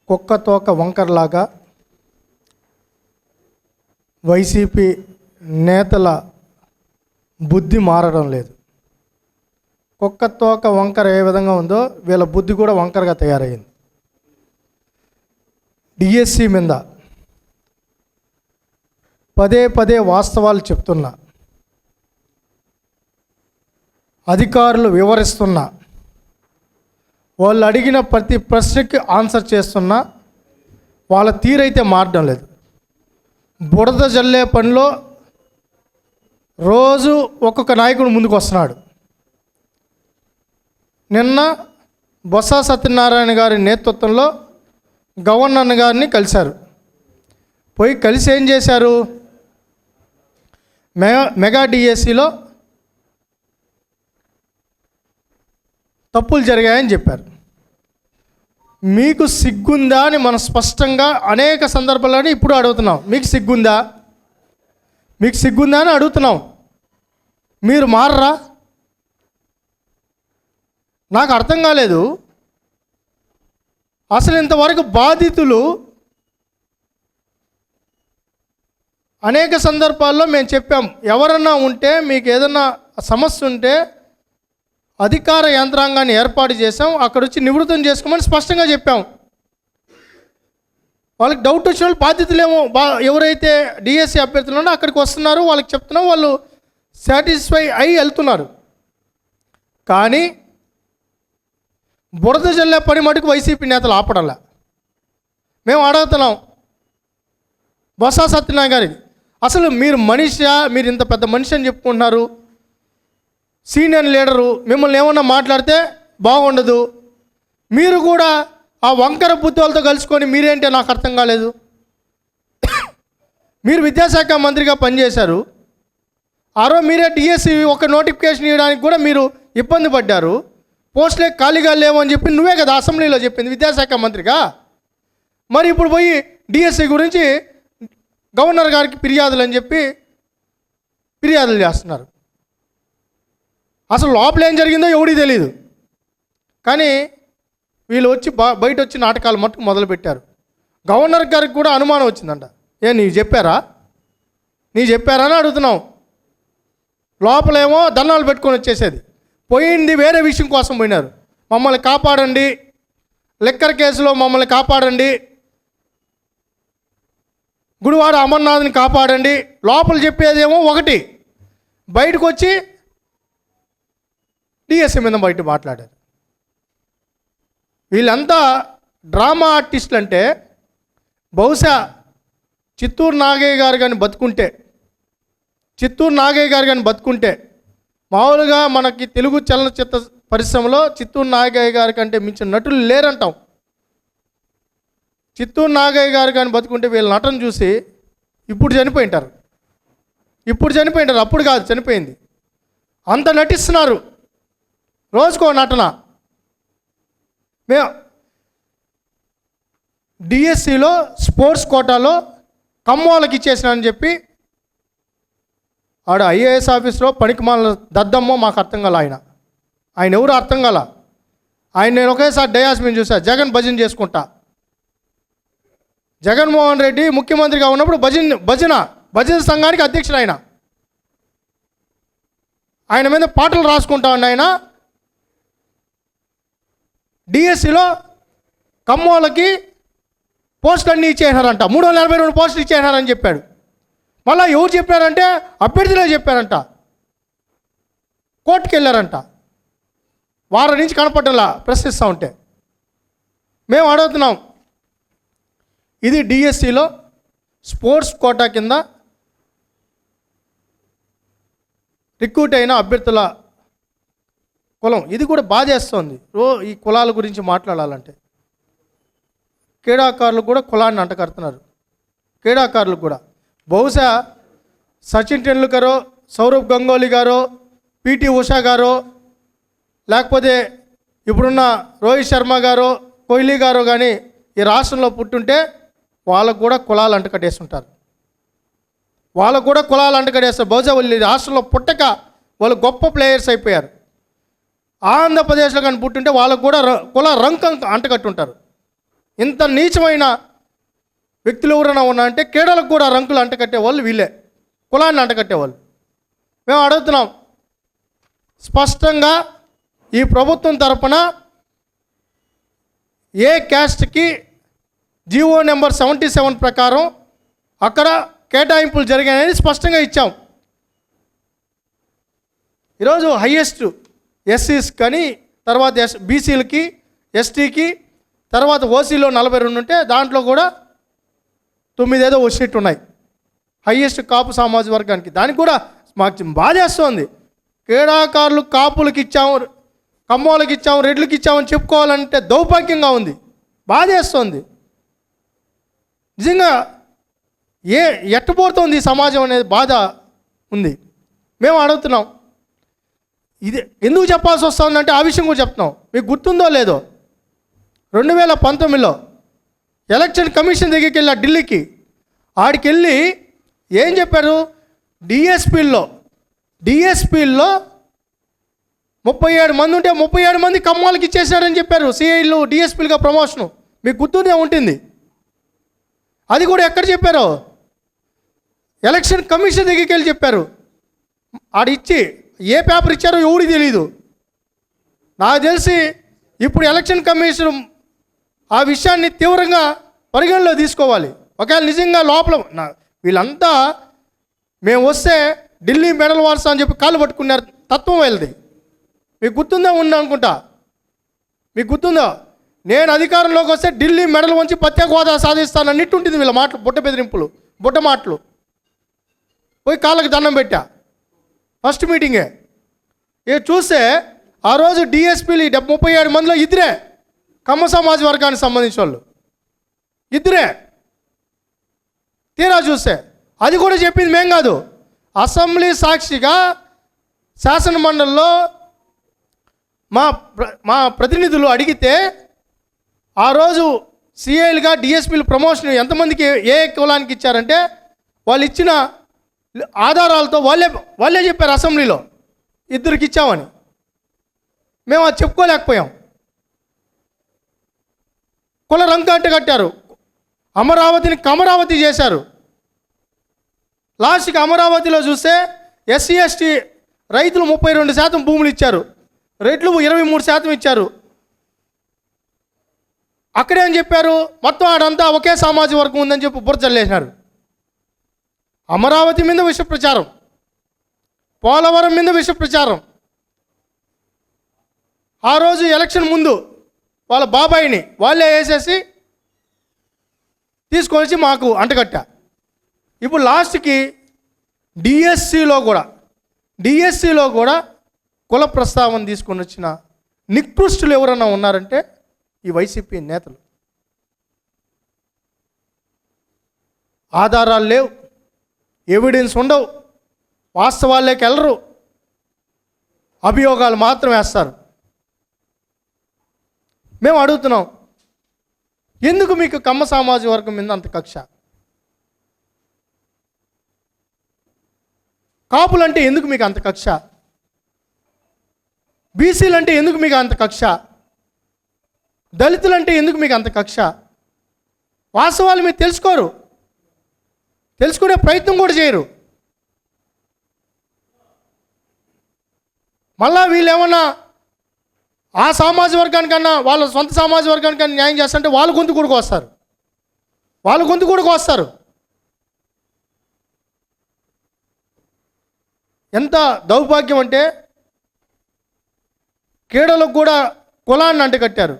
కుక్క తోక వంకరలాగా వైసీపీ నేతల బుద్ధి మారడం లేదు. కుక్క తోక వంకర ఏ విధంగా ఉందో వీళ్ళ బుద్ధి కూడా వంకరగా తయారైంది. డిఎస్సి మీద పదే పదే వాస్తవాలు చెప్తున్నా, అధికారులు వివరిస్తున్నా, వాళ్ళు అడిగిన ప్రతి ప్రశ్నకి ఆన్సర్ చేస్తున్నా, వాళ్ళ తీరైతే మారడం లేదు. బురద జల్లే పనిలో రోజు ఒక్కొక్క నాయకుడు ముందుకు వస్తున్నాడు. నిన్న బొత్స సత్యనారాయణ గారి నేతృత్వంలో గవర్నర్ గారిని కలిశారు. పోయి కలిసి ఏం చేశారు? మెగా డిఎస్సిలో తప్పులు జరిగాయని చెప్పారు. మీకు సిగ్గుందా అని మనం స్పష్టంగా అనేక సందర్భాల్లోనే ఇప్పుడు అడుగుతున్నాం. మీకు సిగ్గుందా? మీకు సిగ్గుందా అని అడుగుతున్నాం. మీరు మారరా? నాకు అర్థం కాలేదు. అసలు ఇంతవరకు బాధితులు అనేక సందర్భాల్లో మేము చెప్పాం, ఎవరన్నా ఉంటే మీకు ఏదన్నా సమస్య ఉంటే అధికార యంత్రాంగాన్ని ఏర్పాటు చేసాం, అక్కడ వచ్చి నివృత్తం చేసుకోమని స్పష్టంగా చెప్పాం. వాళ్ళకి డౌట్ వచ్చిన వాళ్ళు బాధితులేమో ఎవరైతే డిఎస్సి అభ్యర్థులు ఉన్నారో అక్కడికి వస్తున్నారు, వాళ్ళకి చెప్తున్నాం, వాళ్ళు సాటిస్ఫై అయి వెళ్తున్నారు. కానీ బురద జల్లే పని మటుకు వైసీపీ నేతలు ఆపడంలా. మేము అడుగుతున్నాం బొత్స సత్యనారాయణ గారికి, అసలు మీరు మనిషా? మీరు ఇంత పెద్ద మనిషి అని చెప్పుకుంటున్నారు, సీనియర్ లీడరు, మిమ్మల్ని ఏమన్నా మాట్లాడితే బాగుండదు. మీరు కూడా ఆ వంకర బుద్ధులతో కలుసుకొని మీరేంటే నాకు అర్థం కాలేదు. మీరు విద్యాశాఖ మంత్రిగా పనిచేశారు. ఆరో మీరే డిఎస్సి ఒక నోటిఫికేషన్ ఇవ్వడానికి కూడా మీరు ఇబ్బంది పడ్డారు. పోస్టులే ఖాళీగా లేవు అని చెప్పి నువ్వే కదా అసెంబ్లీలో చెప్పింది విద్యాశాఖ మంత్రిగా. మరి ఇప్పుడు పోయి డిఎస్సి గురించి గవర్నర్ గారికి ఫిర్యాదులు అని చెప్పి ఫిర్యాదులు చేస్తున్నారు. అసలు లోపల ఏం జరిగిందో ఎవడికి తెలియదు. కానీ వీళ్ళు వచ్చి బయట వచ్చి నాటకాలు మట్టుకు మొదలుపెట్టారు. గవర్నర్ గారికి కూడా అనుమానం వచ్చిందంట. నీవు చెప్పారా అని అడుగుతున్నాం. లోపలేమో ధర్నాలు పెట్టుకొని వచ్చేసేది. పోయింది వేరే విషయం కోసం పోయినారు. మమ్మల్ని కాపాడండి, లిక్కర్ కేసులో మమ్మల్ని కాపాడండి, గుడివాడ అమర్నాథ్ని కాపాడండి. లోపల చెప్పేదేమో ఒకటి, బయటకు వచ్చి డిఎస్సి మీద బయట మాట్లాడారు. వీళ్ళంతా డ్రామా ఆర్టిస్టులు అంటే బహుశా చిత్తూరు నాగయ్య గారు కానీ బతుకుంటే మామూలుగా మనకి తెలుగు చలనచిత్ర పరిశ్రమలో చిత్తూరు నాగయ్య గారి కంటే మించిన నటులు లేరంటాం. చిత్తూరు నాగయ్య గారు కానీ బతుకుంటే వీళ్ళ నటన చూసి ఇప్పుడు చనిపోయింటారు. అప్పుడు కాదు చనిపోయింది. అంత నటిస్తున్నారు, రోజుకో నటన. మేము డిఎస్సిలో స్పోర్ట్స్ కోటాలో కమ్మోళ్ళకి ఇచ్చేసినానని చెప్పి ఆడ ఐఏఎస్ ఆఫీస్లో పనికిమాల దద్దమ్మో మాకు అర్థం కాల. ఆయన ఎవరు అర్థం కాల. నేను ఒకేసారి డయాస్ మీద చూసా, జగన్ భజన చేసుకుంటా. జగన్మోహన్ రెడ్డి ముఖ్యమంత్రిగా ఉన్నప్పుడు భజన సంఘానికి అధ్యక్షుడు ఆయన మీద పాటలు రాసుకుంటా ఉన్న ఆయన డిఎస్సిలో కమ్మోళ్ళకి పోస్టులు అన్నీ ఇచ్చేసినారంట. 342 పోస్టులు ఇచ్చేసినారని చెప్పాడు. మళ్ళీ ఎవరు చెప్పారంటే అభ్యర్థులే చెప్పారంట. కోర్టుకు వెళ్ళారంట. వారం నుంచి కనపడలా ప్రశ్నిస్తూ ఉంటే. మేము అడుగుతున్నాం, ఇది డిఎస్సిలో స్పోర్ట్స్ కోటా కింద రిక్రూట్ అయిన అభ్యర్థుల కులం. ఇది కూడా బాధేస్తోంది. ఈ కులాల గురించి మాట్లాడాలంటే క్రీడాకారులు కూడా కులాన్ని అంటకడుతున్నారు. క్రీడాకారులు కూడా బహుశా సచిన్ టెండూల్కరో, సౌరవ్ గంగూలీ గారో, పిటి ఉషా గారో, లేకపోతే ఇప్పుడున్న రోహిత్ శర్మ గారో, కోహ్లీ గారో కానీ ఈ రాష్ట్రంలో పుట్టుంటే వాళ్ళకు కూడా కులాలు అంటకట్టేస్తుంటారు. బహుశా వాళ్ళు రాష్ట్రంలో పుట్టక వాళ్ళు గొప్ప ప్లేయర్స్ అయిపోయారు. ఆంధ్రప్రదేశ్లో కానీ పుట్టుంటే వాళ్ళకు కూడా కుల రంకు అంటకట్టుంటారు. ఇంత నీచమైన వ్యక్తులు ఎవరైనా ఉన్నారంటే కేడలకు కూడా రంకులు అంటకట్టే వాళ్ళు వీళ్ళే, కులాన్ని అంటకట్టేవాళ్ళు. మేము అడుగుతున్నాం స్పష్టంగా ఈ ప్రభుత్వం తరపున ఏ క్యాస్ట్కి జీవో నెంబర్ 77 ప్రకారం అక్కడ కేటాయింపులు జరిగాయని స్పష్టంగా ఇచ్చాం. ఈరోజు హయ్యెస్ట్ ఎస్సీస్ కానీ, తర్వాత బీసీలకి, ఎస్టీకి, తర్వాత ఓసీలో 42 ఉంటే దాంట్లో కూడా 9 ఏదో వచ్చేట్టు ఉన్నాయి. హయ్యెస్ట్ కాపు సామాజిక వర్గానికి దానికి కూడా మాకు బాధేస్తోంది. క్రీడాకారులు కాపులకి ఇచ్చాము, కమ్మోళ్ళకి ఇచ్చాము, రెడ్లకి ఇచ్చామని చెప్పుకోవాలంటే దౌర్భాగ్యంగా ఉంది, బాధేస్తోంది. నిజంగా ఎట్టబోతోంది ఈ సమాజం అనేది బాధ ఉంది. మేము అడుగుతున్నాం ఇది ఎందుకు చెప్పాల్సి వస్తుందంటే ఆ విషయం కూడా చెప్తున్నాం. మీకు గుర్తుందో లేదో 2019లో ఎలక్షన్ కమిషన్ దగ్గరికి వెళ్ళా ఢిల్లీకి. ఆడికి వెళ్ళి ఏం చెప్పారు, డిఎస్పీల్లో 37 మంది ఉంటే 37 మంది కమ్మాలకి ఇచ్చేసారని చెప్పారు. సిఐలు డిఎస్పీలుగా ప్రమోషను మీకు గుర్తుందే ఉంటుంది. అది కూడా ఎక్కడ చెప్పారో ఎలక్షన్ కమిషన్ దగ్గరికి వెళ్ళి చెప్పారు. ఆడిచ్చి ఏ పేపర్ ఇచ్చారో ఎవరికి తెలియదు. నాకు తెలిసి ఇప్పుడు ఎలక్షన్ కమిషన్ ఆ విషయాన్ని తీవ్రంగా పరిగణలో తీసుకోవాలి. ఒకవేళ నిజంగా లోపల వీళ్ళంతా మేము వస్తే ఢిల్లీ మెడల్ వార్సా అని చెప్పి కాళ్ళు పట్టుకున్నారు తత్వం వెళ్ళది. మీకు గుర్తుందా అనుకుంటా, మీకు గుర్తుందో నేను అధికారంలోకి వస్తే ఢిల్లీ మెడల్ వంచి ప్రత్యేక హోదా సాధిస్తానన్నిట్టు ఉంటుంది వీళ్ళ మాటలు, బుట్ట బెదిరింపులు, బుట్ట మాటలు. పోయి కాళ్ళకి దండం పెట్టా ఫస్ట్ మీటింగే. చూస్తే ఆ రోజు డిఎస్పీలు 37 మందిలో ఇద్దరే కమ్మ సమాజ వర్గానికి సంబంధించిన వాళ్ళు, ఇద్దరే. తీరా చూస్తే అది కూడా చెప్పింది మేం కాదు, అసెంబ్లీ సాక్షిగా శాసన మండలిలో మా ప్రతినిధులు అడిగితే ఆ రోజు సిఐలుగా డిఎస్పీలు ప్రమోషన్ ఎంతమందికి ఏ కులానికి ఇచ్చారంటే వాళ్ళు ఇచ్చిన ఆధారాలతో వాళ్ళే చెప్పారు అసెంబ్లీలో 2కి ఇచ్చామని. మేము అది చెప్పుకోలేకపోయాం. కుల రంకంట కట్టారు, అమరావతిని కమరావతి చేశారు. లాస్ట్కి అమరావతిలో చూస్తే ఎస్సీ ఎస్టీ రైతులు 32% భూములు ఇచ్చారు, రెడ్లు 23% ఇచ్చారు. అక్కడేం చెప్పారు, మొత్తం ఆడంతా ఒకే సామాజిక వర్గం ఉందని చెప్పి బుర్జల్లేసినారు. అమరావతి మీద విష ప్రచారం, పోలవరం మీద విష ప్రచారం. ఆ రోజు ఎలక్షన్ ముందు వాళ్ళ బాబాయిని వాళ్ళే వేసేసి తీసుకొచ్చి మాకు అంటగట్టా. ఇప్పుడు లాస్ట్కి డిఎస్సిలో కూడా కుల ప్రస్తావన తీసుకొని వచ్చిన నికృష్టులు ఎవరన్నా ఉన్నారంటే ఈ వైసీపీ నేతలు. ఆధారాలు లేవు, ఎవిడెన్స్ ఉండవు, వాస్తవాల్లోకి వెళ్ళరు, అభియోగాలు మాత్రం వేస్తారు. మేము అడుగుతున్నాం ఎందుకు మీకు కమ్మ సామాజిక వర్గం మీద అంత కక్ష? కాపులంటే ఎందుకు మీకు అంత కక్ష? బీసీలంటే ఎందుకు మీకు అంత కక్ష? దళితులంటే ఎందుకు మీకు అంత కక్ష? వాస్తవాలు మీరు తెలుసుకోరు, తెలుసుకునే ప్రయత్నం కూడా చేయరు. మళ్ళా వీళ్ళు ఏమన్నా ఆ సామాజిక వర్గానికన్నా వాళ్ళ సొంత సామాజిక వర్గానికన్నా న్యాయం చేస్తారంటే వాళ్ళ గొంతు కూడా వస్తారు. ఎంత దౌర్భాగ్యం అంటే క్రీడలకు కూడా కులాన్ని అంటకట్టారు.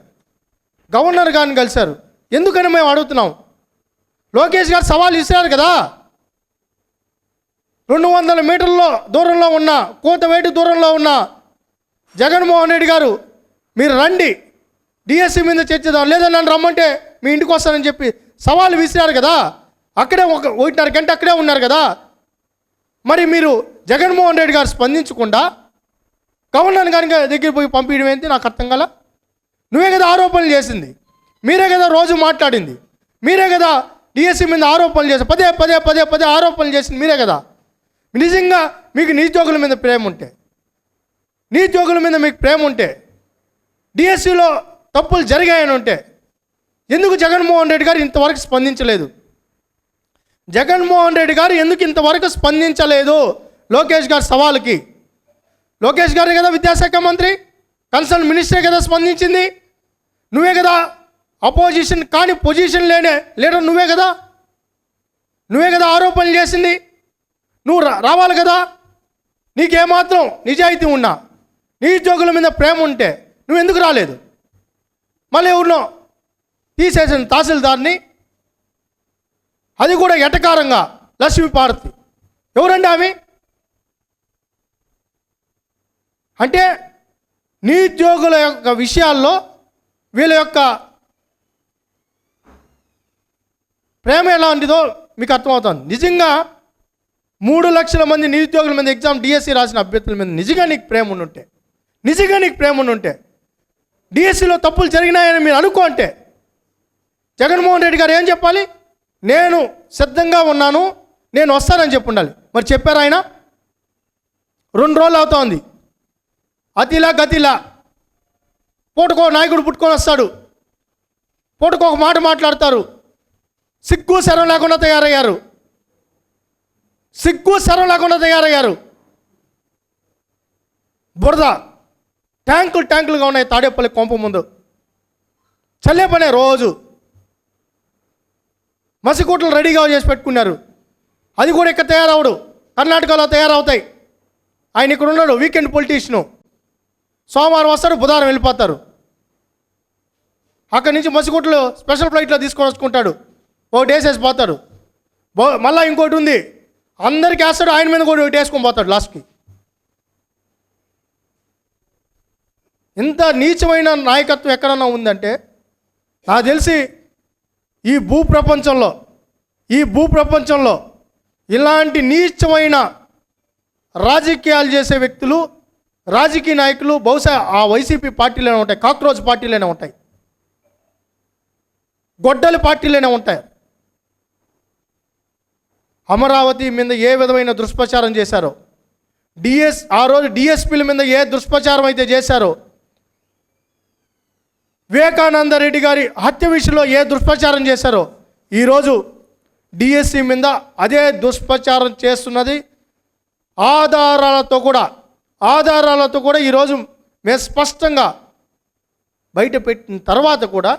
గవర్నర్ గారిని కలిశారు. ఎందుకని మేము అడుగుతున్నాం, లోకేష్ గారు సవాల్ ఇస్తారు కదా, 200 మీటర్ల దూరంలో ఉన్న, కోతవేటి దూరంలో ఉన్న జగన్మోహన్ రెడ్డి గారు మీరు రండి డిఎస్సి మీద చర్చిద్దాం, లేదా నన్ను రమ్మంటే మీ ఇంటికి వస్తానని చెప్పి సవాలు విసిరారు కదా. అక్కడే 1.5 గంట అక్కడే ఉన్నారు కదా. మరి మీరు జగన్మోహన్ రెడ్డి గారు స్పందించకుండా గవర్నర్ గారి దగ్గర పోయి పంపించడం ఏంటి నాకు అర్థం కాల. నువ్వే కదా ఆరోపణలు చేసింది, మీరే కదా రోజు మాట్లాడింది, మీరే కదా డిఎస్సి మీద ఆరోపణలు చేసి పదే ఆరోపణలు చేసింది మీరే కదా. నిజంగా మీకు నిరుద్యోగుల మీద ప్రేమ ఉంటే డిఎస్సిలో తప్పులు జరిగాయని ఉంటే ఎందుకు జగన్మోహన్ రెడ్డి గారు ఇంతవరకు స్పందించలేదు? జగన్మోహన్ రెడ్డి గారు ఎందుకు ఇంతవరకు స్పందించలేదు లోకేష్ గారి సవాలుకి? లోకేష్ గారే కదా విద్యాశాఖ మంత్రి, కన్సర్న్ మినిస్టరే కదా స్పందించింది. నువ్వే కదా అపోజిషన్ కానీ పొజిషన్ లీడర్ నువ్వే కదా ఆరోపణలు చేసింది. నువ్వు రావాలి కదా. నీకేమాత్రం నిజాయితీ ఉన్నా, నిరుద్యోగుల మీద ప్రేమ ఉంటే నువ్వు ఎందుకు రాలేదు? మళ్ళీ ఎవరినో తీసేసిన తహసీల్దార్ని, అది కూడా ఎటకారంగా, లక్ష్మీపార్వతి. ఎవరండి ఆమె? అంటే నిరుద్యోగుల యొక్క విషయాల్లో వీళ్ళ యొక్క ప్రేమ ఎలాంటిదో మీకు అర్థమవుతుంది. నిజంగా 3 లక్షల మంది నిరుద్యోగుల మీద ఎగ్జామ్ డిఎస్సి రాసిన అభ్యర్థుల మీద నిజంగా నీకు ప్రేమ ఉంటే డిఎస్సిలో తప్పులు జరిగినాయని మీరు అనుకో జగన్మోహన్ రెడ్డి గారు ఏం చెప్పాలి? నేను సిద్ధంగా ఉన్నాను, నేను వస్తానని చెప్పి ఉండాలి. మరి చెప్పారు ఆయన? 2 రోజులు అవుతోంది. అతిలా గతిలా పూటకో నాయకుడు పుట్టుకొని వస్తాడు, పూటకో ఒక మాట మాట్లాడతారు. సిగ్గు శరం లేకుండా తయారయ్యారు. బురద ట్యాంకులుగా ఉన్నాయి తాడేపల్లి కొంప ముందు. చల్లే పనే రోజు మసికూటలు రెడీగా చేసి పెట్టుకున్నారు. అది కూడా ఇక్కడ తయారవడు, కర్ణాటకలో తయారవుతాయి. ఆయన ఇక్కడ ఉన్నాడు, వీకెండ్ పొలిటీషియను. సోమవారం వస్తాడు, బుధవారం వెళ్ళిపోతారు. అక్కడి నుంచి మసికూటలు స్పెషల్ ఫ్లైట్లో తీసుకొని వచ్చుకుంటాడు, ఒకటి వేసేసి పోతాడు. మళ్ళీ ఇంకోటి ఉంది, అందరికి వేస్తాడు, ఆయన మీద కూడా ఒకటి వేసుకొని పోతాడు లాస్ట్కి. ఇంత నీచమైన నాయకత్వం ఎక్కడన్నా ఉందంటే నాకు తెలిసి ఈ భూప్రపంచంలో ఇలాంటి నీచమైన రాజకీయాలు చేసే వ్యక్తులు, రాజకీయ నాయకులు బహుశా ఆ వైసీపీ పార్టీలోనే ఉంటాయి, కాక్రోచ్ పార్టీలోనే ఉంటాయి, గొడ్డలి పార్టీలోనే ఉంటాయి. అమరావతి మీద ఏ విధమైన దుష్ప్రచారం చేశారో, ఆ రోజు డిఎస్పీల మీద ఏ దుష్ప్రచారం అయితే చేశారో, వివేకానంద రెడ్డి గారి హత్య విషయంలో ఏ దుష్ప్రచారం చేశారో, ఈరోజు డిఎస్సి మీద అదే దుష్ప్రచారం చేస్తున్నది. ఆధారాలతో కూడా ఈరోజు మేము స్పష్టంగా బయట పెట్టిన తర్వాత కూడా